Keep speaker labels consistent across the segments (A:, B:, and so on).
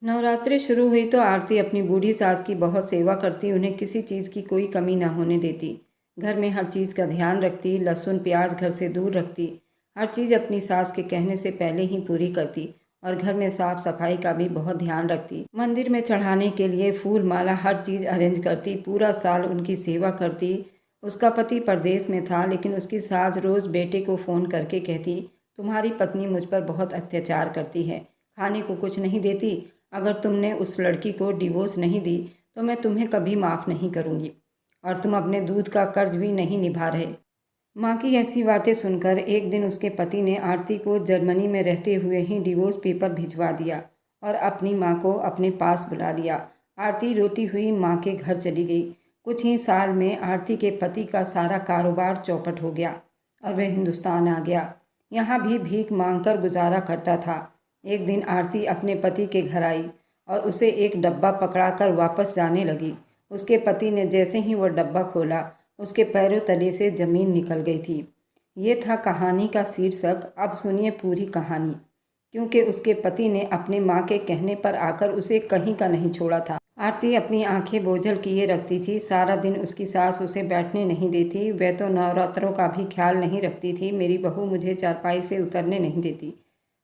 A: नवरात्रि शुरू हुई तो आरती अपनी बूढ़ी सास की बहुत सेवा करती, उन्हें किसी चीज़ की कोई कमी ना होने देती। घर में हर चीज़ का ध्यान रखती, लहसुन प्याज घर से दूर रखती, हर चीज़ अपनी सास के कहने से पहले ही पूरी करती और घर में साफ सफाई का भी बहुत ध्यान रखती। मंदिर में चढ़ाने के लिए फूल माला हर चीज़ अरेंज करती, पूरा साल उनकी सेवा करती। उसका पति परदेश में था, लेकिन उसकी सास रोज़ बेटे को फ़ोन करके कहती, तुम्हारी पत्नी मुझ पर बहुत अत्याचार करती है, खाने को कुछ नहीं देती। अगर तुमने उस लड़की को डिवोर्स नहीं दी तो मैं तुम्हें कभी माफ़ नहीं करूँगी, और तुम अपने दूध का कर्ज भी नहीं निभा रहे। माँ की ऐसी बातें सुनकर एक दिन उसके पति ने आरती को जर्मनी में रहते हुए ही डिवोर्स पेपर भिजवा दिया और अपनी माँ को अपने पास बुला लिया। आरती रोती हुई माँ के घर चली गई। कुछ ही साल में आरती के पति का सारा कारोबार चौपट हो गया और वह हिंदुस्तान आ गया। यहाँ भी भीख मांगकर गुजारा करता था। एक दिन आरती अपने पति के घर आई और उसे एक डब्बा पकड़ाकर वापस जाने लगी। उसके पति ने जैसे ही वह डब्बा खोला, उसके पैरों तले से ज़मीन निकल गई थी। ये था कहानी का शीर्षक। अब सुनिए पूरी कहानी। क्योंकि उसके पति ने अपने माँ के कहने पर आकर उसे कहीं का नहीं छोड़ा था। आरती अपनी आंखें बोझल किए रखती थी। सारा दिन उसकी सास उसे बैठने नहीं देती। वह तो नवरात्रों का भी ख्याल नहीं रखती थी। मेरी बहू मुझे चारपाई से उतरने नहीं देती,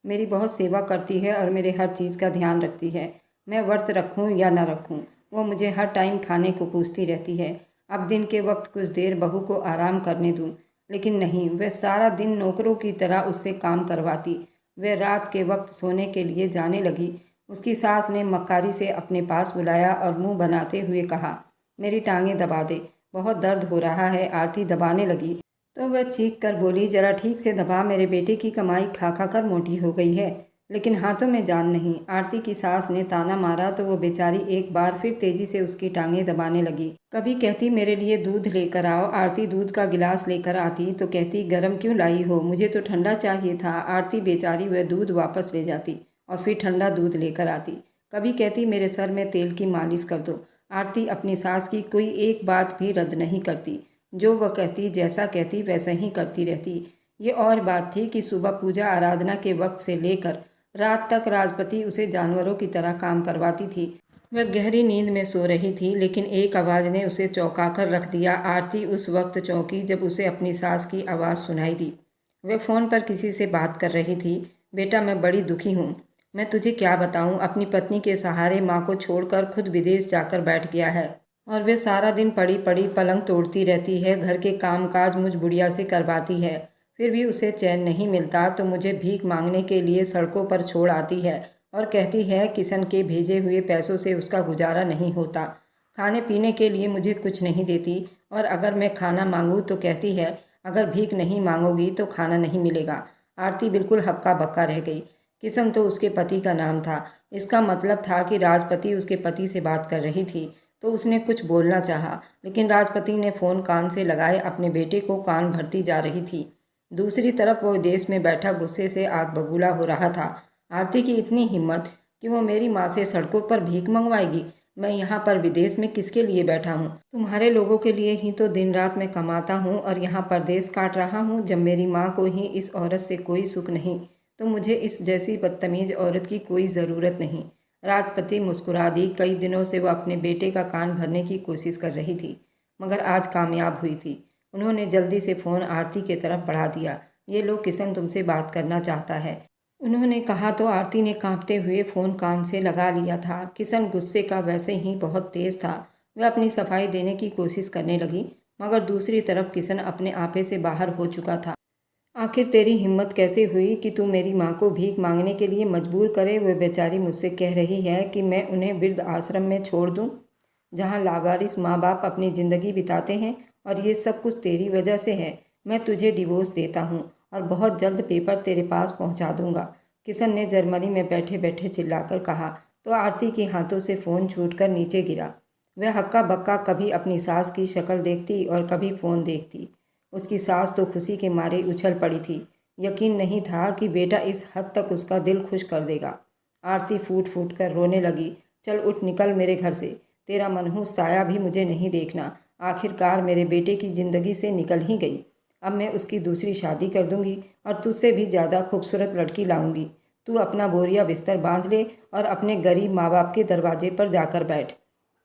A: मेरी बहुत सेवा करती है और मेरे हर चीज़ का ध्यान रखती है। मैं व्रत रखूं या ना रखूं, वो मुझे हर टाइम खाने को पूछती रहती है। अब दिन के वक्त कुछ देर बहू को आराम करने दूं, लेकिन नहीं, वह सारा दिन नौकरों की तरह उससे काम करवाती। वह रात के वक्त सोने के लिए जाने लगी। उसकी सास ने मक्कारी से अपने पास बुलाया और मुंह बनाते हुए कहा, मेरी टांगें दबा दे, बहुत दर्द हो रहा है। आरती दबाने लगी तो वह चीख कर बोली, जरा ठीक से दबा, मेरे बेटे की कमाई खा खा कर मोटी हो गई है, लेकिन हाथों में जान नहीं। आरती की सास ने ताना मारा तो वो बेचारी एक बार फिर तेजी से उसकी टांगें दबाने लगी। कभी कहती, मेरे लिए दूध लेकर आओ। आरती दूध का गिलास लेकर आती तो कहती, गर्म क्यों लाई हो, मुझे तो ठंडा चाहिए था। आरती बेचारी वह दूध वापस ले जाती और फिर ठंडा दूध लेकर आती। कभी कहती, मेरे सर में तेल की मालिश कर दो। आरती अपनी सास की कोई एक बात भी रद्द नहीं करती। जो वह कहती, जैसा कहती वैसा ही करती रहती। ये और बात थी कि सुबह पूजा आराधना के वक्त से लेकर रात तक राजपति उसे जानवरों की तरह काम करवाती थी। वह गहरी नींद में सो रही थी, लेकिन एक आवाज़ ने उसे चौंका कर रख दिया। आरती उस वक्त चौंकी जब उसे अपनी सास की आवाज़ सुनाई दी। वह फ़ोन पर किसी से बात कर रही थी। बेटा, मैं बड़ी दुखी हूँ। मैं तुझे क्या बताऊँ, अपनी पत्नी के सहारे माँ को छोड़कर खुद विदेश जाकर बैठ गया है और वे सारा दिन पड़ी पड़ी पलंग तोड़ती रहती है। घर के काम काज मुझ बुढ़िया से करवाती है, फिर भी उसे चैन नहीं मिलता तो मुझे भीख मांगने के लिए सड़कों पर छोड़ आती है और कहती है किशन के भेजे हुए पैसों से उसका गुजारा नहीं होता। खाने पीने के लिए मुझे कुछ नहीं देती और अगर मैं खाना मांगूँ तो कहती है, अगर भीख नहीं मांगोगी तो खाना नहीं मिलेगा। आरती बिल्कुल हक्का बक्का रह गई। किशन तो उसके पति का नाम था। इसका मतलब था कि राजपति उसके पति से बात कर रही थी। तो उसने कुछ बोलना चाहा, लेकिन राजपति ने फ़ोन कान से लगाए अपने बेटे को कान भरती जा रही थी। दूसरी तरफ वो विदेश में बैठा गुस्से से आग बबूला हो रहा था। आरती की इतनी हिम्मत कि वो मेरी माँ से सड़कों पर भीख मंगवाएगी। मैं यहाँ पर विदेश में किसके लिए बैठा हूँ? तुम्हारे लोगों के लिए ही तो दिन रात मैं कमाता हूँ और यहाँ परदेश काट रहा हूँ। जब मेरी माँ को ही इस औरत से कोई सुख नहीं, तो मुझे इस जैसी बदतमीज औरत की कोई ज़रूरत नहीं। राजपति मुस्कुरा दी। कई दिनों से वह अपने बेटे का कान भरने की कोशिश कर रही थी, मगर आज कामयाब हुई थी। उन्होंने जल्दी से फ़ोन आरती की तरफ बढ़ा दिया। ये लो, किशन तुमसे बात करना चाहता है, उन्होंने कहा तो आरती ने कांपते हुए फ़ोन कान से लगा लिया था। किशन गुस्से का वैसे ही बहुत तेज़ था। वह अपनी सफाई देने की कोशिश करने लगी, मगर दूसरी तरफ किशन अपने आपे से बाहर हो चुका था। आखिर तेरी हिम्मत कैसे हुई कि तू मेरी माँ को भीख मांगने के लिए मजबूर करे? वह बेचारी मुझसे कह रही है कि मैं उन्हें वृद्ध आश्रम में छोड़ दूँ, जहाँ लावारिस माँ बाप अपनी ज़िंदगी बिताते हैं, और ये सब कुछ तेरी वजह से है। मैं तुझे डिवोर्स देता हूँ और बहुत जल्द पेपर तेरे पास पहुँचा दूँगा, किशन ने जर्मनी में बैठे बैठे चिल्लाकर कहा। तो आरती के हाथों से फ़ोन छूटकर नीचे गिरा। वह हक्का बक्का कभी अपनी सास की शक्ल देखती और कभी फ़ोन देखती। उसकी सास तो खुशी के मारे उछल पड़ी थी। यकीन नहीं था कि बेटा इस हद तक उसका दिल खुश कर देगा। आरती फूट फूट कर रोने लगी। चल उठ, निकल मेरे घर से। तेरा मनहूस साया भी मुझे नहीं देखना। आखिरकार मेरे बेटे की ज़िंदगी से निकल ही गई। अब मैं उसकी दूसरी शादी कर दूंगी और तुझसे भी ज़्यादा खूबसूरत लड़की लाऊंगी। तू अपना बोरिया बिस्तर बांध ले और अपने गरीब माँ बाप के दरवाजे पर जाकर बैठ।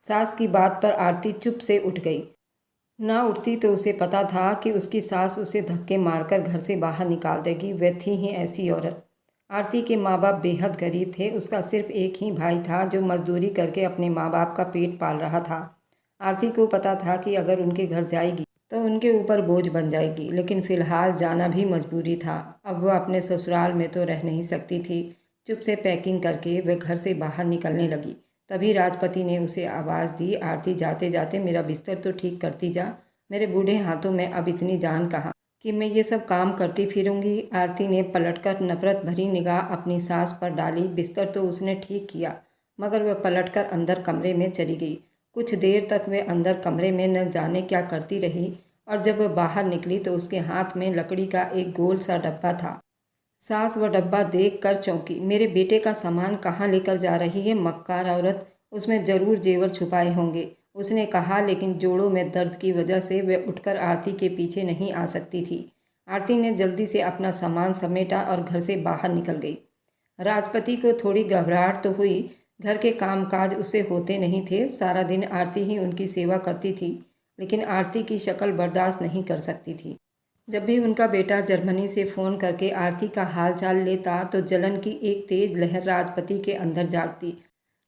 A: सास की बात पर आरती चुप से उठ गई। ना उठती तो उसे पता था कि उसकी सास उसे धक्के मारकर घर से बाहर निकाल देगी। वह थी ही ऐसी औरत। आरती के माँ बाप बेहद गरीब थे। उसका सिर्फ एक ही भाई था जो मजदूरी करके अपने माँ बाप का पेट पाल रहा था। आरती को पता था कि अगर उनके घर जाएगी तो उनके ऊपर बोझ बन जाएगी, लेकिन फ़िलहाल जाना भी मजबूरी था। अब वह अपने ससुराल में तो रह नहीं सकती थी। चुप से पैकिंग करके वह घर से बाहर निकलने लगी। तभी राजपति ने उसे आवाज़ दी, आरती जाते जाते मेरा बिस्तर तो ठीक करती जा। मेरे बूढ़े हाथों में अब इतनी जान कहाँ कि मैं ये सब काम करती फिरूंगी। आरती ने पलटकर नफरत भरी निगाह अपनी सास पर डाली। बिस्तर तो उसने ठीक किया, मगर वह पलटकर अंदर कमरे में चली गई। कुछ देर तक वह अंदर कमरे में न जाने क्या करती रही, और जब वह बाहर निकली तो उसके हाथ में लकड़ी का एक गोल सा डब्बा था। सास वह डब्बा देख कर चौंकी। मेरे बेटे का सामान कहाँ लेकर जा रही है मक्कार औरत, उसमें ज़रूर जेवर छुपाए होंगे, उसने कहा, लेकिन जोड़ों में दर्द की वजह से वह उठकर आरती के पीछे नहीं आ सकती थी। आरती ने जल्दी से अपना सामान समेटा और घर से बाहर निकल गई। राजपति को थोड़ी घबराहट तो हुई। घर के कामकाज उससे होते नहीं थे। सारा दिन आरती ही उनकी सेवा करती थी, लेकिन आरती की शक्ल बर्दाश्त नहीं कर सकती थी। जब भी उनका बेटा जर्मनी से फ़ोन करके आरती का हाल चाल लेता तो जलन की एक तेज़ लहर राजपति के अंदर जागती,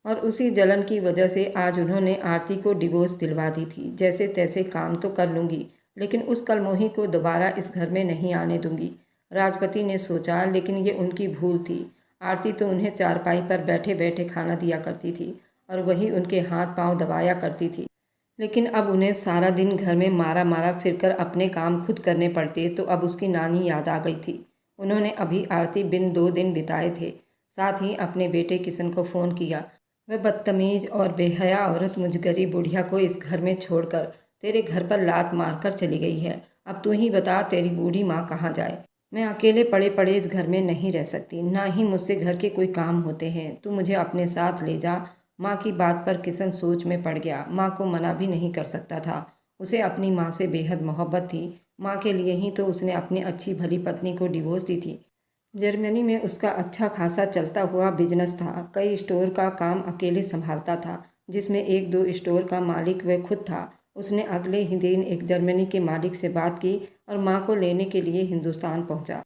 A: और उसी जलन की वजह से आज उन्होंने आरती को डिवोर्स दिलवा दी थी। जैसे तैसे काम तो कर लूँगी, लेकिन उस कलमोही को दोबारा इस घर में नहीं आने दूंगी, राजपति ने सोचा। लेकिन ये उनकी भूल थी। आरती तो उन्हें चारपाई पर बैठे बैठे खाना दिया करती थी और वही उनके हाथ पांव दबाया करती थी। लेकिन अब उन्हें सारा दिन घर में मारा मारा फिरकर अपने काम खुद करने पड़ते, तो अब उसकी नानी याद आ गई थी। उन्होंने अभी आरती बिन 2 दिन बिताए थे। साथ ही अपने बेटे किशन को फ़ोन किया। वह बदतमीज़ और बेहया औरत मुझ गरीब बुढ़िया को इस घर में छोड़कर तेरे घर पर लात मारकर चली गई है। अब तू ही बता, तेरी बूढ़ी माँ कहाँ जाए। मैं अकेले पड़े पड़े इस घर में नहीं रह सकती, ना ही मुझसे घर के कोई काम होते हैं। तू मुझे अपने साथ ले जा। माँ की बात पर किशन सोच में पड़ गया। माँ को मना भी नहीं कर सकता था। उसे अपनी माँ से बेहद मोहब्बत थी। माँ के लिए ही तो उसने अपनी अच्छी भली पत्नी को डिवोर्स दी थी। जर्मनी में उसका अच्छा खासा चलता हुआ बिजनेस था। कई स्टोर का काम अकेले संभालता था, जिसमें 1-2 स्टोर का मालिक वह खुद था। उसने अगले ही दिन एक जर्मनी के मालिक से बात की और माँ को लेने के लिए हिंदुस्तान पहुँचा।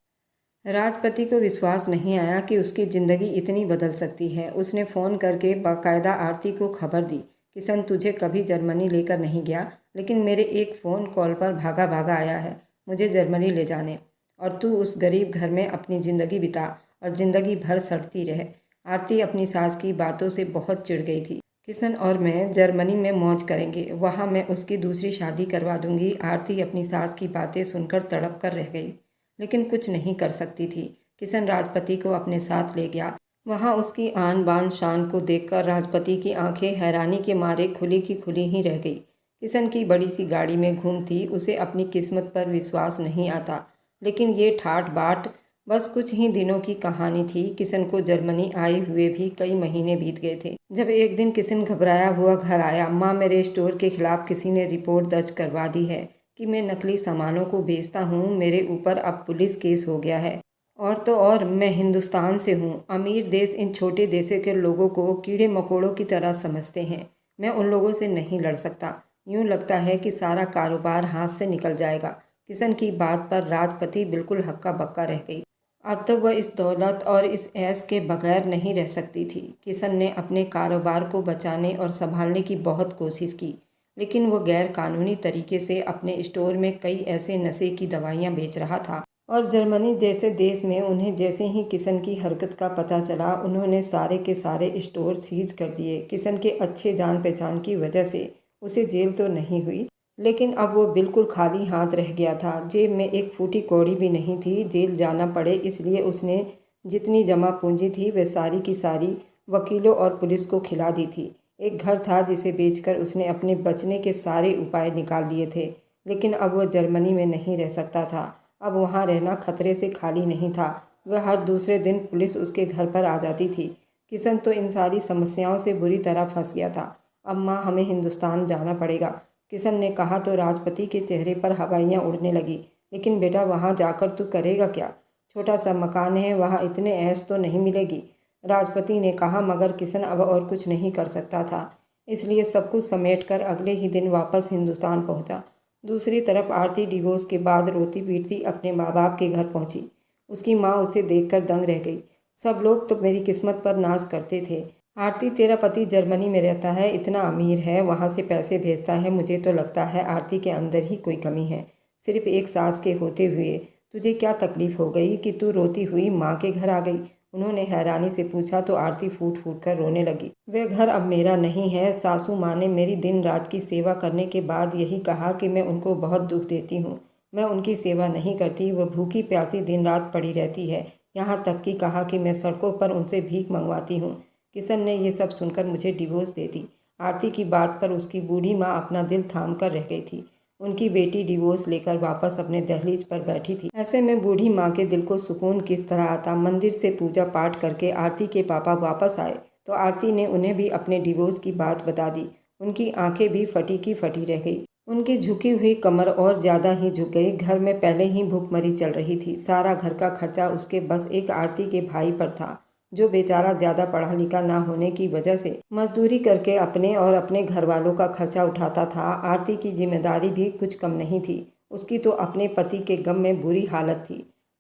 A: राजपति को विश्वास नहीं आया कि उसकी ज़िंदगी इतनी बदल सकती है। उसने फ़ोन करके बाकायदा आरती को खबर दी, किशन तुझे कभी जर्मनी लेकर नहीं गया, लेकिन मेरे एक फ़ोन कॉल पर भागा भागा आया है मुझे जर्मनी ले जाने, और तू उस गरीब घर में अपनी ज़िंदगी बिता और ज़िंदगी भर सड़ती रहे। आरती अपनी सास की बातों से बहुत चिढ़ गई थी। किशन और मैं जर्मनी में मौज करेंगे, वहाँ मैं उसकी दूसरी शादी करवा दूंगी। आरती अपनी सास की बातें सुनकर तड़प कर रह गई, लेकिन कुछ नहीं कर सकती थी। किशन राजपति को अपने साथ ले गया। वहाँ उसकी आन बान शान को देखकर राजपति की आंखें हैरानी के मारे खुली की खुली ही रह गई। किशन की बड़ी सी गाड़ी में घूमती, उसे अपनी किस्मत पर विश्वास नहीं आता। लेकिन ये ठाट बाट बस कुछ ही दिनों की कहानी थी। किशन को जर्मनी आए हुए भी कई महीने बीत गए थे। जब एक दिन किशन घबराया हुआ घर आया, माँ मेरे स्टोर के खिलाफ किसी ने रिपोर्ट दर्ज करवा दी है कि मैं नकली सामानों को बेचता हूँ। मेरे ऊपर अब पुलिस केस हो गया है। और तो और मैं हिंदुस्तान से हूँ। अमीर देश इन छोटे देशों के लोगों को कीड़े मकोड़ों की तरह समझते हैं। मैं उन लोगों से नहीं लड़ सकता। यूँ लगता है कि सारा कारोबार हाथ से निकल जाएगा। किशन की बात पर राजपति बिल्कुल हक्का बक्का रह गई। अब तो वह इस दौलत और इस ऐश के बगैर नहीं रह सकती थी। किशन ने अपने कारोबार को बचाने और संभालने की बहुत कोशिश की, लेकिन वह गैर कानूनी तरीके से अपने स्टोर में कई ऐसे नशे की दवाइयां बेच रहा था। और जर्मनी जैसे देश में उन्हें जैसे ही किशन की हरकत का पता चला, उन्होंने सारे के सारे स्टोर सीज कर दिए। किशन के अच्छे जान पहचान की वजह से उसे जेल तो नहीं हुई, लेकिन अब वो बिल्कुल खाली हाथ रह गया था। जेब में एक फूटी कौड़ी भी नहीं थी। जेल जाना पड़े इसलिए उसने जितनी जमा पूंजी थी वह सारी की सारी वकीलों और पुलिस को खिला दी थी। एक घर था जिसे बेचकर उसने अपने बचने के सारे उपाय निकाल लिए थे, लेकिन अब वह जर्मनी में नहीं रह सकता था। अब वहाँ रहना खतरे से खाली नहीं था। वह हर दूसरे दिन पुलिस उसके घर पर आ जाती थी। किशन तो इन सारी समस्याओं से बुरी तरह फंस गया था। अब माँ, हमें हिंदुस्तान जाना पड़ेगा, किशन ने कहा तो राजपति के चेहरे पर हवाइयाँ उड़ने लगी। लेकिन बेटा, वहाँ जाकर तू करेगा क्या? छोटा सा मकान है, वहाँ इतने ऐश तो नहीं मिलेगी। राजपति ने कहा, मगर किशन अब और कुछ नहीं कर सकता था, इसलिए सब कुछ समेटकर अगले ही दिन वापस हिंदुस्तान पहुंचा। दूसरी तरफ आरती डिवोर्स के बाद रोती पीटती अपने माँ बाप के घर पहुंची। उसकी माँ उसे देखकर दंग रह गई। सब लोग तो मेरी किस्मत पर नाज करते थे। आरती, तेरा पति जर्मनी में रहता है, इतना अमीर है, वहाँ से पैसे भेजता है। मुझे तो लगता है आरती के अंदर ही कोई कमी है। सिर्फ एक सास के होते हुए तुझे क्या तकलीफ हो गई कि तू रोती हुई माँ के घर आ गई? उन्होंने हैरानी से पूछा तो आरती फूट फूट कर रोने लगी। वह घर अब मेरा नहीं है। सासू माँ ने मेरी दिन रात की सेवा करने के बाद यही कहा कि मैं उनको बहुत दुख देती हूँ। मैं उनकी सेवा नहीं करती, वह भूखी प्यासी दिन रात पड़ी रहती है। यहाँ तक कि कहा कि मैं सड़कों पर उनसे भीख मंगवाती हूँ। किशन ने ये सब सुनकर मुझे डिवोर्स दे दी। आरती की बात पर उसकी बूढ़ी माँ अपना दिल थाम कर रह गई थी। उनकी बेटी डिवोर्स लेकर वापस अपने दहलीज पर बैठी थी। ऐसे में बूढ़ी माँ के दिल को सुकून किस तरह आता। मंदिर से पूजा पाठ करके आरती के पापा वापस आए तो आरती ने उन्हें भी अपने डिवोर्स की बात बता दी। उनकी आंखें भी फटी की फटी रह गई। उनकी झुकी हुई कमर और ज़्यादा ही झुक गई। घर में पहले ही भूखमरी चल रही थी। सारा घर का खर्चा उसके बस एक आरती के भाई पर था, जो बेचारा ज़्यादा पढ़ा लिखा ना होने की वजह से मजदूरी करके अपने और अपने घर वालों का खर्चा उठाता था। आरती की जिम्मेदारी भी कुछ कम नहीं थी। उसकी तो अपने पति के गम में बुरी हालत थी।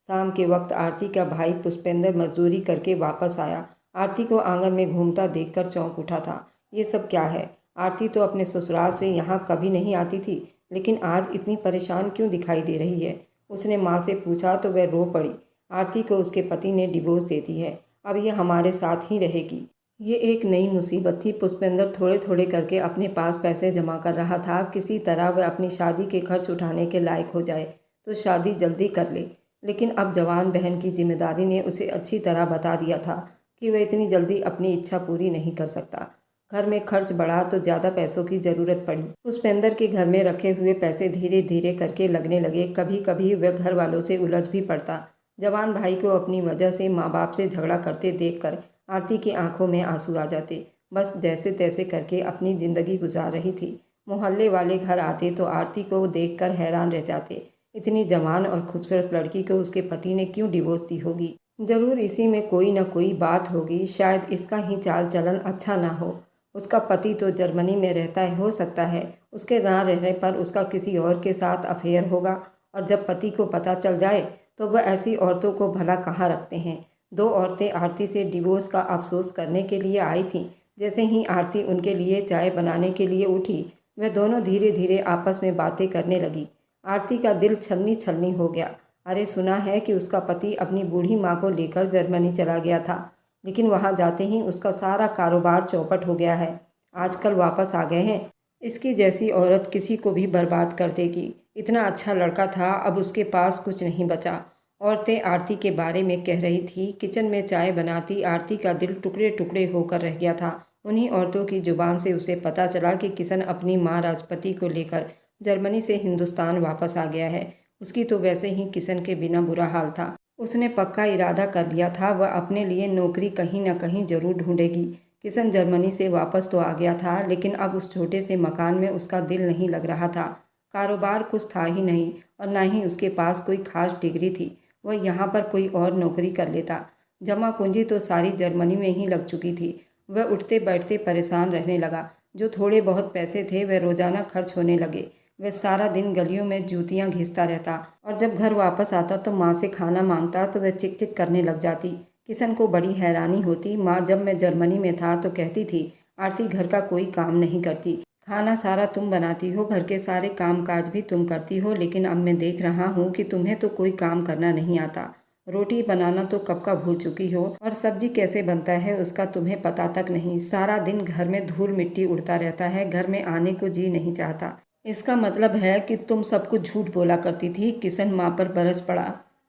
A: शाम के वक्त आरती का भाई पुष्पेंद्र मजदूरी करके वापस आया। आरती को आंगन में घूमता देखकर चौंक उठा था। ये सब क्या है? आरती तो अपने ससुराल से यहाँ कभी नहीं आती थी, लेकिन आज इतनी परेशान क्यों दिखाई दे रही है? उसने माँ से पूछा तो वह रो पड़ी। आरती को उसके पति ने डिवोर्स दे दी है, अब ये हमारे साथ ही रहेगी। ये एक नई मुसीबत थी। पुष्पेंद्र थोड़े थोड़े करके अपने पास पैसे जमा कर रहा था। किसी तरह वह अपनी शादी के खर्च उठाने के लायक हो जाए तो शादी जल्दी कर ले, लेकिन अब जवान बहन की जिम्मेदारी ने उसे अच्छी तरह बता दिया था कि वह इतनी जल्दी अपनी इच्छा पूरी नहीं कर सकता। घर में खर्च बढ़ा तो ज़्यादा पैसों की ज़रूरत पड़ी। पुष्पेंद्र के घर में रखे हुए पैसे धीरे धीरे करके लगने लगे। कभी कभी वह घर वालों से उलझ भी पड़ता। जवान भाई को अपनी वजह से माँ बाप से झगड़ा करते देखकर आरती की आंखों में आंसू आ जाते। बस जैसे तैसे करके अपनी ज़िंदगी गुजार रही थी। मोहल्ले वाले घर आते तो आरती को देखकर हैरान रह जाते। इतनी जवान और खूबसूरत लड़की को उसके पति ने क्यों डिवोर्स दी होगी? ज़रूर इसी में कोई न कोई बात होगी। शायद इसका ही चाल चलन अच्छा ना हो। उसका पति तो जर्मनी में रहता है, हो सकता है उसके ना रहने पर उसका किसी और के साथ अफेयर होगा, और जब पति को पता चल जाए तो वह ऐसी औरतों को भला कहाँ रखते हैं। दो औरतें आरती से डिवोर्स का अफसोस करने के लिए आई थीं। जैसे ही आरती उनके लिए चाय बनाने के लिए उठी, वह दोनों धीरे धीरे आपस में बातें करने लगी। आरती का दिल छलनी छलनी हो गया। अरे, सुना है कि उसका पति अपनी बूढ़ी माँ को लेकर जर्मनी चला गया था, लेकिन वहाँ जाते ही उसका सारा कारोबार चौपट हो गया है। आजकल वापस आ गए हैं। इसकी जैसी औरत किसी को भी बर्बाद कर देगी। इतना अच्छा लड़का था, अब उसके पास कुछ नहीं बचा। औरतें आरती के बारे में कह रही थी। किचन में चाय बनाती आरती का दिल टुकड़े टुकड़े होकर रह गया था। उन्हीं औरतों की जुबान से उसे पता चला कि किशन अपनी माँ राजपति को लेकर जर्मनी से हिंदुस्तान वापस आ गया है। उसकी तो वैसे ही किशन के बिना बुरा हाल था। उसने पक्का इरादा कर लिया था, वह अपने लिए नौकरी कहीं न कहीं जरूर ढूंढेगी। किशन जर्मनी से वापस तो आ गया था, लेकिन अब उस छोटे से मकान में उसका दिल नहीं लग रहा था। कारोबार कुछ था ही नहीं और ना ही उसके पास कोई खास डिग्री थी। वह यहाँ पर कोई और नौकरी कर लेता। जमा पूंजी तो सारी जर्मनी में ही लग चुकी थी। वह उठते बैठते परेशान रहने लगा। जो थोड़े बहुत पैसे थे वह रोजाना खर्च होने लगे। वह सारा दिन गलियों में जूतियां घिसता रहता, और जब घर वापस आता तो माँ से खाना मांगता तो वह चिक चिक करने लग जाती। किशन को बड़ी हैरानी होती। माँ जब मैं जर्मनी में था तो कहती थी, आरती घर का कोई काम नहीं करती, खाना सारा तुम बनाती हो, घर के सारे काम काज भी तुम करती हो, लेकिन अब मैं देख रहा हूँ कि तुम्हें तो कोई काम करना नहीं आता। रोटी बनाना तो कब का भूल चुकी हो, और सब्जी कैसे बनता है उसका तुम्हें पता तक नहीं। सारा दिन घर में धूल मिट्टी उड़ता रहता है, घर में आने को जी नहीं चाहता। इसका मतलब है कि तुम सब कुछ झूठ बोला करती थी। किशन माँ पर बरस पड़ा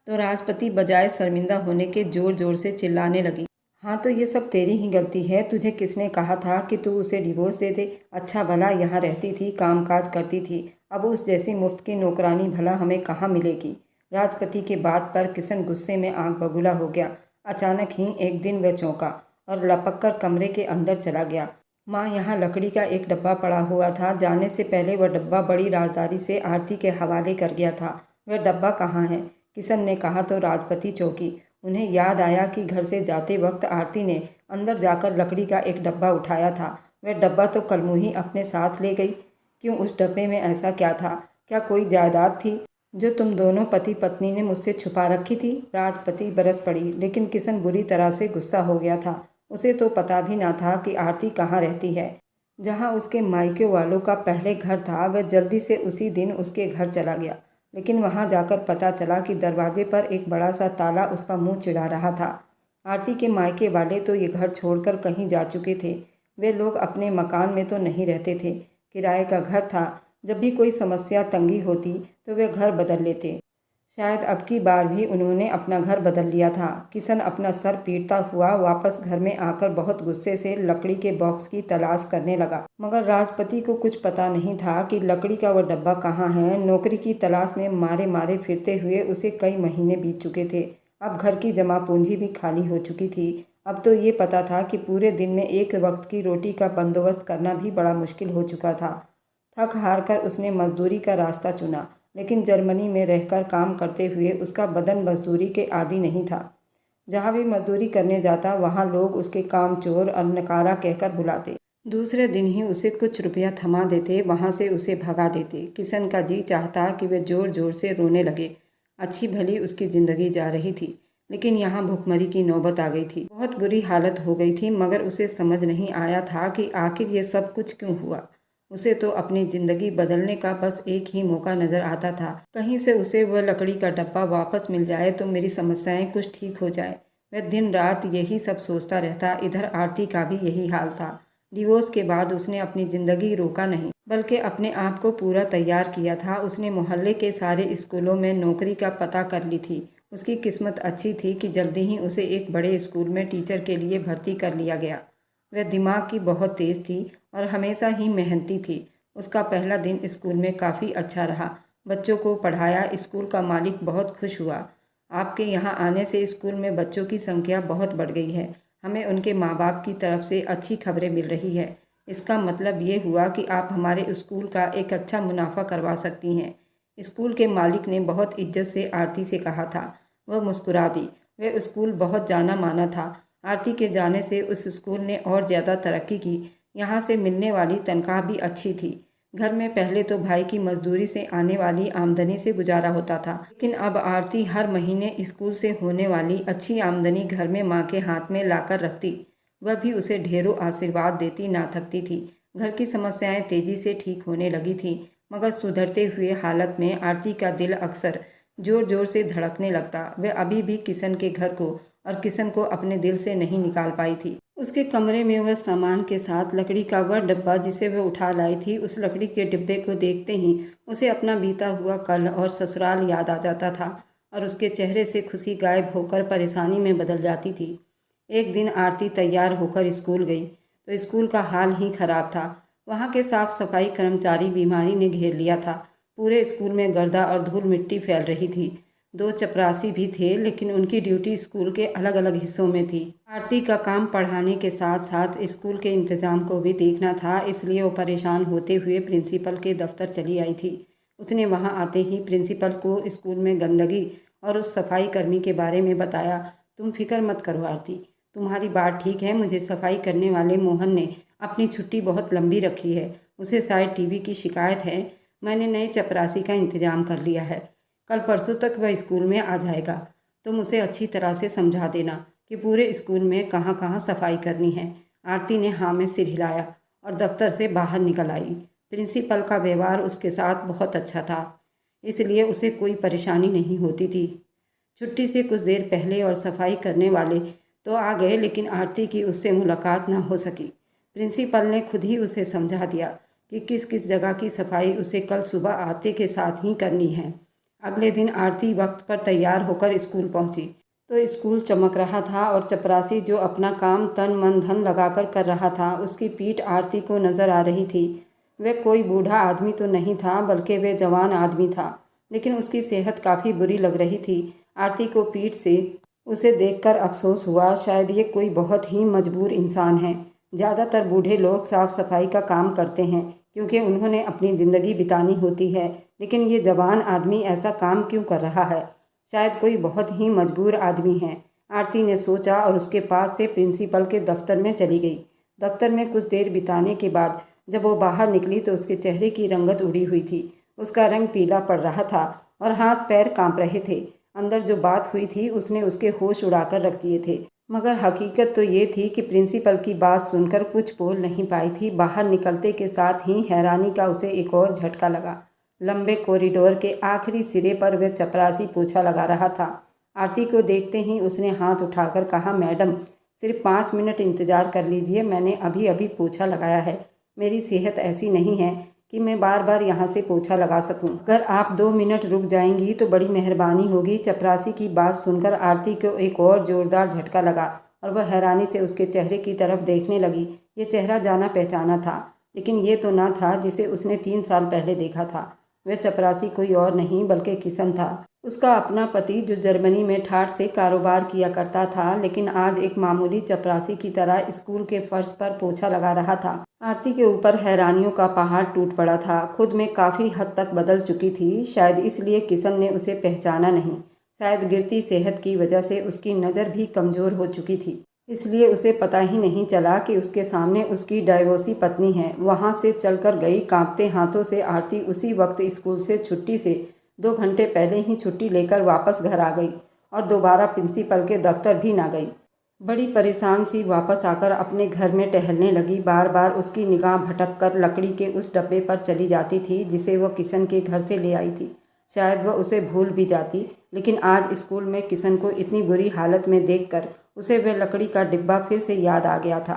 A: तो राजपति बजाय शर्मिंदा होने के जोर जोर से चिल्लाने लगी। हाँ, तो ये सब तेरी ही गलती है। तुझे किसने कहा था कि तू उसे डिवोर्स दे दे? अच्छा भला यहाँ रहती थी, कामकाज करती थी, अब उस जैसी मुफ्त की नौकरानी भला हमें कहाँ मिलेगी? राजपति के बात पर किशन गुस्से में आग बबूला हो गया। अचानक ही एक दिन वह चौंका और लपक कर कमरे के अंदर चला गया। माँ, यहाँ लकड़ी का एक डब्बा पड़ा हुआ था। जाने से पहले वह डब्बा बड़ी राजदारी से आरती के हवाले कर गया था। वह डब्बा कहाँ है? किशन ने कहा तो राजपति चौंकी। उन्हें याद आया कि घर से जाते वक्त आरती ने अंदर जाकर लकड़ी का एक डब्बा उठाया था। वह डब्बा तो कलमूही अपने साथ ले गई। क्यों? उस डब्बे में ऐसा क्या था? क्या कोई जायदाद थी जो तुम दोनों पति पत्नी ने मुझसे छुपा रखी थी? राजपति बरस पड़ी, लेकिन किशन बुरी तरह से गुस्सा हो गया था। उसे तो पता भी ना था कि आरती कहाँ रहती है। जहाँ उसके मायके वालों का पहले घर था, वह जल्दी से उसी दिन उसके घर चला गया, लेकिन वहाँ जाकर पता चला कि दरवाजे पर एक बड़ा सा ताला उसका मुंह चिढ़ा रहा था। आरती के मायके वाले तो ये घर छोड़कर कहीं जा चुके थे। वे लोग अपने मकान में तो नहीं रहते थे, किराए का घर था। जब भी कोई समस्या तंगी होती तो वे घर बदल लेते। शायद अब की बार भी उन्होंने अपना घर बदल लिया था। किशन अपना सर पीटता हुआ वापस घर में आकर बहुत गुस्से से लकड़ी के बॉक्स की तलाश करने लगा, मगर राजपति को कुछ पता नहीं था कि लकड़ी का वह डब्बा कहाँ है। नौकरी की तलाश में मारे मारे फिरते हुए उसे कई महीने बीत चुके थे। अब घर की जमा पूंजी भी खाली हो चुकी थी। अब तो ये पता था कि पूरे दिन में एक वक्त की रोटी का बंदोबस्त करना भी बड़ा मुश्किल हो चुका था। थक हार कर उसने मजदूरी का रास्ता चुना, लेकिन जर्मनी में रहकर काम करते हुए उसका बदन मजदूरी के आदी नहीं था। जहाँ भी मजदूरी करने जाता वहाँ लोग उसके काम चोर और नकारा कहकर बुलाते। दूसरे दिन ही उसे कुछ रुपया थमा देते, वहाँ से उसे भगा देते। किशन का जी चाहता कि वह जोर जोर से रोने लगे। अच्छी भली उसकी ज़िंदगी जा रही थी, लेकिन यहाँ भुखमरी की नौबत आ गई थी। बहुत बुरी हालत हो गई थी, मगर उसे समझ नहीं आया था कि आखिर ये सब कुछ क्यों हुआ। उसे तो अपनी ज़िंदगी बदलने का बस एक ही मौका नज़र आता था। कहीं से उसे वह लकड़ी का डब्बा वापस मिल जाए तो मेरी समस्याएं कुछ ठीक हो जाए। वह दिन रात यही सब सोचता रहता। इधर आरती का भी यही हाल था। डिवोर्स के बाद उसने अपनी ज़िंदगी रोका नहीं, बल्कि अपने आप को पूरा तैयार किया था। उसने मोहल्ले के सारे स्कूलों में नौकरी का पता कर ली थी। उसकी किस्मत अच्छी थी कि जल्दी ही उसे एक बड़े स्कूल में टीचर के लिए भर्ती कर लिया गया। वह दिमाग की बहुत तेज़ थी और हमेशा ही मेहनती थी। उसका पहला दिन स्कूल में काफ़ी अच्छा रहा। बच्चों को पढ़ाया। स्कूल का मालिक बहुत खुश हुआ। आपके यहाँ आने से स्कूल में बच्चों की संख्या बहुत बढ़ गई है। हमें उनके माँ बाप की तरफ से अच्छी खबरें मिल रही है। इसका मतलब ये हुआ कि आप हमारे स्कूल का एक अच्छा मुनाफा करवा सकती हैं। स्कूल के मालिक ने बहुत इज्जत से आरती से कहा था। वह मुस्कुरा दी। वह स्कूल बहुत जाना माना था। आरती के जाने से उस स्कूल ने और ज़्यादा तरक्की की। यहाँ से मिलने वाली तनख्वाह भी अच्छी थी। घर में पहले तो भाई की मजदूरी से आने वाली आमदनी से गुजारा होता था, लेकिन अब आरती हर महीने स्कूल से होने वाली अच्छी आमदनी घर में माँ के हाथ में लाकर रखती। वह भी उसे ढेरों आशीर्वाद देती, ना थकती थी। घर की समस्याएं तेजी से ठीक होने लगी थी, मगर सुधरते हुए हालत में आरती का दिल अक्सर जोर जोर से धड़कने लगता। वह अभी भी किशन के घर को और किशन को अपने दिल से नहीं निकाल पाई थी। उसके कमरे में वह सामान के साथ लकड़ी का वह डब्बा जिसे वह उठा लाई थी, उस लकड़ी के डिब्बे को देखते ही उसे अपना बीता हुआ कल और ससुराल याद आ जाता था और उसके चेहरे से खुशी गायब होकर परेशानी में बदल जाती थी। एक दिन आरती तैयार होकर स्कूल गई तो स्कूल का हाल ही खराब था। वहाँ के साफ सफाई कर्मचारी बीमारी ने घेर लिया था। पूरे स्कूल में गर्दा और धूल मिट्टी फैल रही थी। 2 चपरासी भी थे, लेकिन उनकी ड्यूटी स्कूल के अलग अलग हिस्सों में थी। आरती का काम पढ़ाने के साथ साथ स्कूल के इंतज़ाम को भी देखना था, इसलिए वो परेशान होते हुए प्रिंसिपल के दफ्तर चली आई थी। उसने वहां आते ही प्रिंसिपल को स्कूल में गंदगी और उस सफाई कर्मी के बारे में बताया। तुम फिक्र मत करो आरती, तुम्हारी बात ठीक है। मुझे सफाई करने वाले मोहन ने अपनी छुट्टी बहुत लंबी रखी है। उसे शायद टीबी की शिकायत है। मैंने नए चपरासी का इंतज़ाम कर लिया है। कल परसों तक वह स्कूल में आ जाएगा। तुम उसे अच्छी तरह से समझा देना कि पूरे स्कूल में कहाँ कहाँ सफाई करनी है। आरती ने हाँ में सिर हिलाया और दफ्तर से बाहर निकल आई। प्रिंसिपल का व्यवहार उसके साथ बहुत अच्छा था, इसलिए उसे कोई परेशानी नहीं होती थी। छुट्टी से कुछ देर पहले और सफाई करने वाले तो आ गए, लेकिन आरती की उससे मुलाकात ना हो सकी। प्रिंसिपल ने खुद ही उसे समझा दिया कि किस किस जगह की सफाई उसे कल सुबह आते के साथ ही करनी है। अगले दिन आरती वक्त पर तैयार होकर स्कूल पहुंची तो स्कूल चमक रहा था और चपरासी जो अपना काम तन मन धन लगाकर कर रहा था, उसकी पीठ आरती को नजर आ रही थी। वह कोई बूढ़ा आदमी तो नहीं था, बल्कि वह जवान आदमी था, लेकिन उसकी सेहत काफ़ी बुरी लग रही थी। आरती को पीठ से उसे देखकर अफसोस हुआ। शायद ये कोई बहुत ही मजबूर इंसान है। ज़्यादातर बूढ़े लोग साफ सफाई का काम करते हैं क्योंकि उन्होंने अपनी ज़िंदगी बितानी होती है, लेकिन ये जवान आदमी ऐसा काम क्यों कर रहा है? शायद कोई बहुत ही मजबूर आदमी है, आरती ने सोचा और उसके पास से प्रिंसिपल के दफ्तर में चली गई। दफ्तर में कुछ देर बिताने के बाद जब वो बाहर निकली तो उसके चेहरे की रंगत उड़ी हुई थी। उसका रंग पीला पड़ रहा था और हाथ पैर कांप रहे थे। अंदर जो बात हुई थी उसने उसके होश उड़ाकर रख दिए थे, मगर हकीकत तो ये थी कि प्रिंसिपल की बात सुनकर कुछ बोल नहीं पाई थी। बाहर निकलते के साथ ही हैरानी का उसे एक और झटका लगा। लंबे कॉरिडोर के आखिरी सिरे पर वह चपरासी पोछा लगा रहा था। आरती को देखते ही उसने हाथ उठाकर कहा, मैडम सिर्फ 5 मिनट इंतज़ार कर लीजिए, मैंने अभी अभी पोछा लगाया है। मेरी सेहत ऐसी नहीं है कि मैं बार बार यहाँ से पोछा लगा सकूं। अगर आप 2 मिनट रुक जाएंगी तो बड़ी मेहरबानी होगी। चपरासी की बात सुनकर आरती को एक और ज़ोरदार झटका लगा और वह हैरानी से उसके चेहरे की तरफ देखने लगी। ये चेहरा जाना पहचाना था, लेकिन ये तो ना था जिसे उसने 3 साल पहले देखा था। वह चपरासी कोई और नहीं बल्कि किशन था, उसका अपना पति जो जर्मनी में ठाठ से कारोबार किया करता था, लेकिन आज एक मामूली चपरासी की तरह स्कूल के फर्श पर पोछा लगा रहा था। आरती के ऊपर हैरानियों का पहाड़ टूट पड़ा था। खुद में काफ़ी हद तक बदल चुकी थी, शायद इसलिए किशन ने उसे पहचाना नहीं। शायद गिरती सेहत की वजह से उसकी नज़र भी कमज़ोर हो चुकी थी, इसलिए उसे पता ही नहीं चला कि उसके सामने उसकी डाइवोर्सी पत्नी है। वहाँ से चलकर गई कांपते हाथों से आरती उसी वक्त स्कूल से छुट्टी से 2 घंटे पहले ही छुट्टी लेकर वापस घर आ गई और दोबारा प्रिंसिपल के दफ्तर भी ना गई। बड़ी परेशान सी वापस आकर अपने घर में टहलने लगी। बार बार उसकी निगाह भटक कर लकड़ी के उस डब्बे पर चली जाती थी जिसे वह किशन के घर से ले आई थी। शायद वह उसे भूल भी जाती, लेकिन आज स्कूल में किशन को इतनी बुरी हालत में देखकर उसे वह लकड़ी का डिब्बा फिर से याद आ गया था।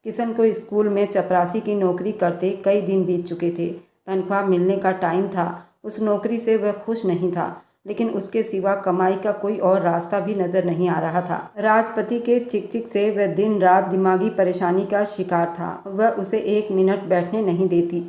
A: किशन को स्कूल में चपरासी की नौकरी करते कई दिन बीत चुके थे। तनख्वाह मिलने का टाइम था। उस नौकरी से वह खुश नहीं था, लेकिन उसके सिवा कमाई का कोई और रास्ता भी नजर नहीं आ रहा था। राजपति के चिक-चिक से वह दिन रात दिमागी परेशानी का शिकार था। वह उसे 1 मिनट बैठने नहीं देती।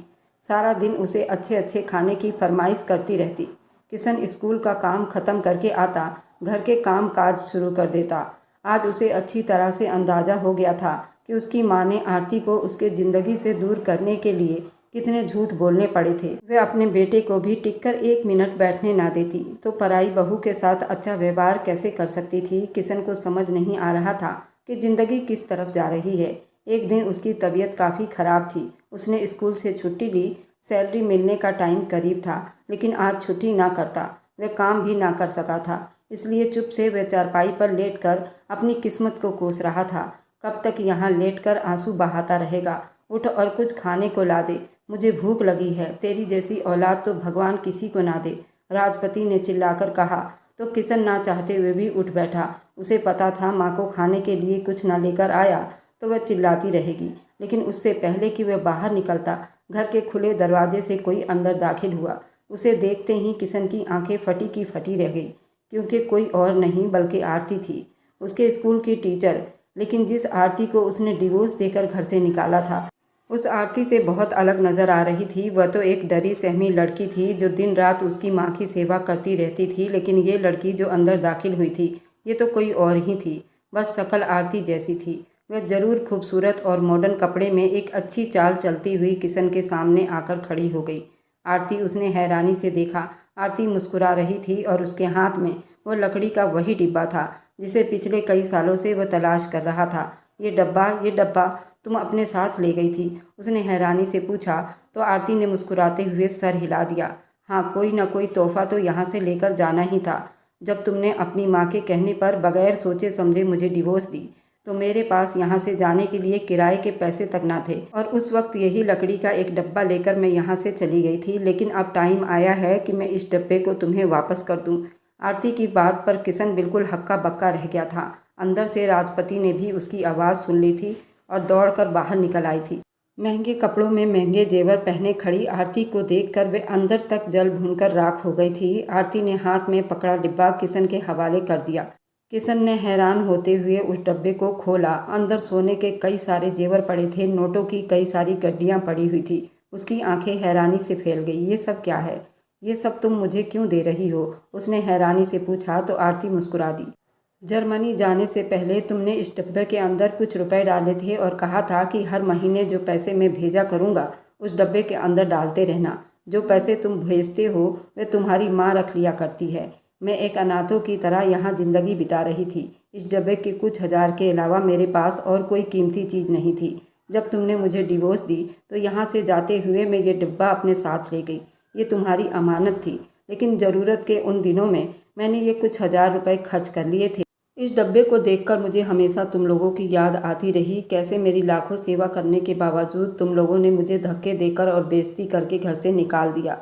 A: सारा दिन उसे अच्छे अच्छे खाने की फरमाइश करती रहती। किशन स्कूल का काम ख़त्म करके आता, घर के काम काज शुरू कर देता। आज उसे अच्छी तरह से अंदाज़ा हो गया था कि उसकी माँ ने आरती को उसके ज़िंदगी से दूर करने के लिए कितने झूठ बोलने पड़े थे। वह अपने बेटे को भी टिककर 1 मिनट बैठने ना देती तो पराई बहू के साथ अच्छा व्यवहार कैसे कर सकती थी। किशन को समझ नहीं आ रहा था कि ज़िंदगी किस तरफ जा रही है। एक दिन उसकी तबीयत काफ़ी ख़राब थी। उसने स्कूल से छुट्टी ली। सैलरी मिलने का टाइम करीब था, लेकिन आज छुट्टी ना करता वह काम भी ना कर सका था। इसलिए चुप से वह चारपाई पर लेटकर अपनी किस्मत को कोस रहा था। कब तक यहाँ लेटकर आंसू बहाता रहेगा? उठ और कुछ खाने को ला दे, मुझे भूख लगी है। तेरी जैसी औलाद तो भगवान किसी को ना दे, राजपति ने चिल्लाकर कहा। तो किशन ना चाहते हुए भी उठ बैठा। उसे पता था माँ को खाने के लिए कुछ ना लेकर आया तो वह चिल्लाती रहेगी, लेकिन उससे पहले कि वह बाहर निकलता घर के खुले दरवाजे से कोई अंदर दाखिल हुआ। उसे देखते ही किशन की आंखें फटी की फटी रह गई, क्योंकि कोई और नहीं बल्कि आरती थी, उसके स्कूल की टीचर। लेकिन जिस आरती को उसने डिवोर्स देकर घर से निकाला था, उस आरती से बहुत अलग नज़र आ रही थी। वह तो एक डरी सहमी लड़की थी जो दिन रात उसकी माँ की सेवा करती रहती थी, लेकिन ये लड़की जो अंदर दाखिल हुई थी ये तो कोई और ही थी। बस शक्ल आरती जैसी थी। वह ज़रूर खूबसूरत और मॉडर्न कपड़े में एक अच्छी चाल चलती हुई किशन के सामने आकर खड़ी हो गई। आरती उसने हैरानी से देखा। आरती मुस्कुरा रही थी और उसके हाथ में वो लकड़ी का वही डिब्बा था जिसे पिछले कई सालों से वह तलाश कर रहा था। ये डब्बा तुम अपने साथ ले गई थी? उसने हैरानी से पूछा तो आरती ने मुस्कुराते हुए सर हिला दिया। हाँ, कोई ना कोई तोहफा तो यहाँ से लेकर जाना ही था। जब तुमने अपनी माँ के कहने पर बगैर सोचे समझे मुझे डिवोर्स दी तो मेरे पास यहाँ से जाने के लिए किराए के पैसे तक ना थे, और उस वक्त यही लकड़ी का एक डब्बा लेकर मैं यहाँ से चली गई थी। लेकिन अब टाइम आया है कि मैं इस डब्बे को तुम्हें वापस कर दूँ। आरती की बात पर किशन बिल्कुल हक्का बक्का रह गया था। अंदर से राजपति ने भी उसकी आवाज़ सुन ली थी और दौड़कर बाहर निकल आई थी। महंगे कपड़ों में महंगे जेवर पहने खड़ी आरती को देखकर वे अंदर तक जल भूनकर राख हो गई थी। आरती ने हाथ में पकड़ा डिब्बा किशन के हवाले कर दिया। किशन ने हैरान होते हुए उस डब्बे को खोला। अंदर सोने के कई सारे जेवर पड़े थे, नोटों की कई सारी गड्डियाँ पड़ी हुई थी। उसकी आंखें हैरानी से फैल गई। ये सब क्या है? ये सब तुम मुझे क्यों दे रही हो? उसने हैरानी से पूछा तो आरती मुस्कुरा दी। जर्मनी जाने से पहले तुमने इस डब्बे के अंदर कुछ रुपए डाले थे और कहा था कि हर महीने जो पैसे मैं भेजा करूँगा उस डब्बे के अंदर डालते रहना। जो पैसे तुम भेजते हो वे तुम्हारी माँ रख लिया करती है। मैं एक अनाथों की तरह यहाँ ज़िंदगी बिता रही थी। इस डब्बे के कुछ हज़ार के अलावा मेरे पास और कोई कीमती चीज़ नहीं थी। जब तुमने मुझे डिवोर्स दी तो यहाँ से जाते हुए मैं ये डिब्बा अपने साथ ले गई। ये तुम्हारी अमानत थी, लेकिन ज़रूरत के उन दिनों में मैंने ये कुछ हज़ार रुपए खर्च कर लिए थे। इस डब्बे को देखकर मुझे हमेशा तुम लोगों की याद आती रही। कैसे मेरी लाखों सेवा करने के बावजूद तुम लोगों ने मुझे धक्के देकर और बेइज्जती करके घर से निकाल दिया।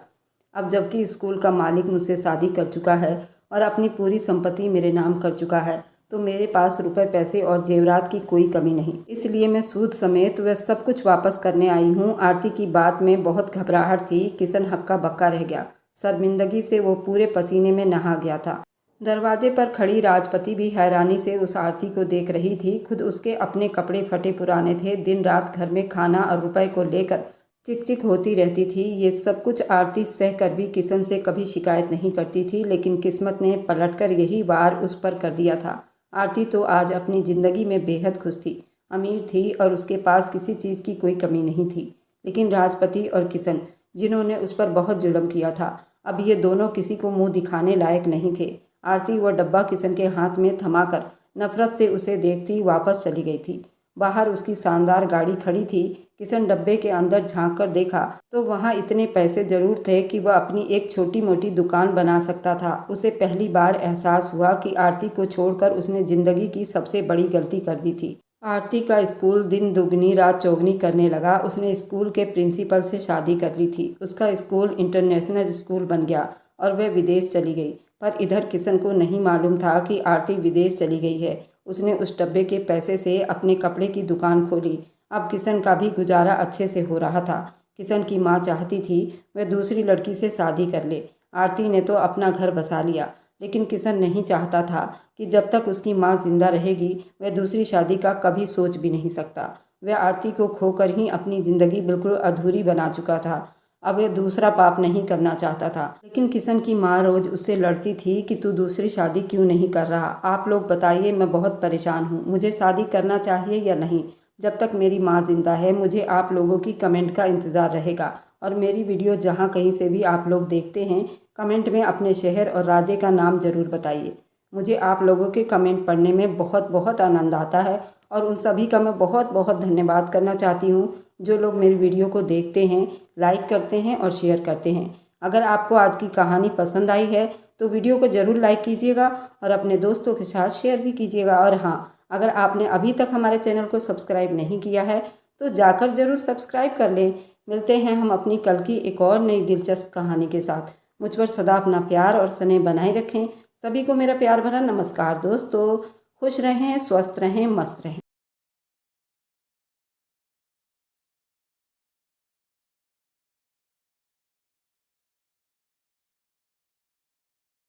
A: अब जबकि स्कूल का मालिक मुझसे शादी कर चुका है और अपनी पूरी संपत्ति मेरे नाम कर चुका है, तो मेरे पास रुपए पैसे और जेवरात की कोई कमी नहीं। इसलिए मैं सूद समेत वह सब कुछ वापस करने आई हूँ। आरती की बात में बहुत घबराहट थी। किशन हक्का बक्का रह गया। शर्मिंदगी से वो पूरे पसीने में नहा गया था। दरवाजे पर खड़ी राजपति भी हैरानी से उस आरती को देख रही थी। खुद उसके अपने कपड़े फटे पुराने थे। दिन रात घर में खाना और रुपए को लेकर चिक-चिक होती रहती थी। ये सब कुछ आरती सह कर भी किशन से कभी शिकायत नहीं करती थी, लेकिन किस्मत ने पलटकर यही वार उस पर कर दिया था। आरती तो आज अपनी ज़िंदगी में बेहद खुश थी, अमीर थी और उसके पास किसी चीज़ की कोई कमी नहीं थी। लेकिन राजपति और किशन, जिन्होंने उस पर बहुत जुल्म किया था, अब ये दोनों किसी को मुँह दिखाने लायक नहीं थे। आरती वह डब्बा किशन के हाथ में थमाकर नफरत से उसे देखती वापस चली गई थी। बाहर उसकी शानदार गाड़ी खड़ी थी। किशन डब्बे के अंदर झांक कर देखा तो वहाँ इतने पैसे जरूर थे कि वह अपनी एक छोटी मोटी दुकान बना सकता था। उसे पहली बार एहसास हुआ कि आरती को छोड़कर उसने ज़िंदगी की सबसे बड़ी गलती कर दी थी। आरती का स्कूल दिन दुगनी रात चौगनी करने लगा। उसने स्कूल के प्रिंसिपल से शादी कर ली थी। उसका स्कूल इंटरनेशनल स्कूल बन गया और वह विदेश चली गई। पर इधर किशन को नहीं मालूम था कि आरती विदेश चली गई है। उसने उस डब्बे के पैसे से अपने कपड़े की दुकान खोली। अब किशन का भी गुजारा अच्छे से हो रहा था। किशन की माँ चाहती थी वह दूसरी लड़की से शादी कर ले। आरती ने तो अपना घर बसा लिया, लेकिन किशन नहीं चाहता था कि जब तक उसकी माँ जिंदा रहेगी वह दूसरी शादी का कभी सोच भी नहीं सकता। वह आरती को खोकर ही अपनी ज़िंदगी बिल्कुल अधूरी बना चुका था। अब वह दूसरा पाप नहीं करना चाहता था। लेकिन किशन की माँ रोज़ उससे लड़ती थी कि तू दूसरी शादी क्यों नहीं कर रहा। आप लोग बताइए, मैं बहुत परेशान हूँ। मुझे शादी करना चाहिए या नहीं? जब तक मेरी माँ जिंदा है मुझे आप लोगों की कमेंट का इंतज़ार रहेगा। और मेरी वीडियो जहाँ कहीं से भी आप लोग देखते हैं, कमेंट में अपने शहर और राज्य का नाम ज़रूर बताइए। मुझे आप लोगों के कमेंट पढ़ने में बहुत बहुत आनंद आता है और उन सभी का मैं बहुत बहुत धन्यवाद करना चाहती हूँ जो लोग मेरी वीडियो को देखते हैं, लाइक करते हैं और शेयर करते हैं। अगर आपको आज की कहानी पसंद आई है तो वीडियो को ज़रूर लाइक कीजिएगा और अपने दोस्तों के साथ शेयर भी कीजिएगा। और हाँ, अगर आपने अभी तक हमारे चैनल को सब्सक्राइब नहीं किया है तो जाकर ज़रूर सब्सक्राइब कर लें। मिलते हैं हम अपनी कल की एक और नई दिलचस्प कहानी के साथ। मुझ पर सदा अपना प्यार और स्नेह बनाए रखें। सभी को मेरा प्यार भरा नमस्कार दोस्तों। खुश रहें, स्वस्थ रहें, मस्त रहें।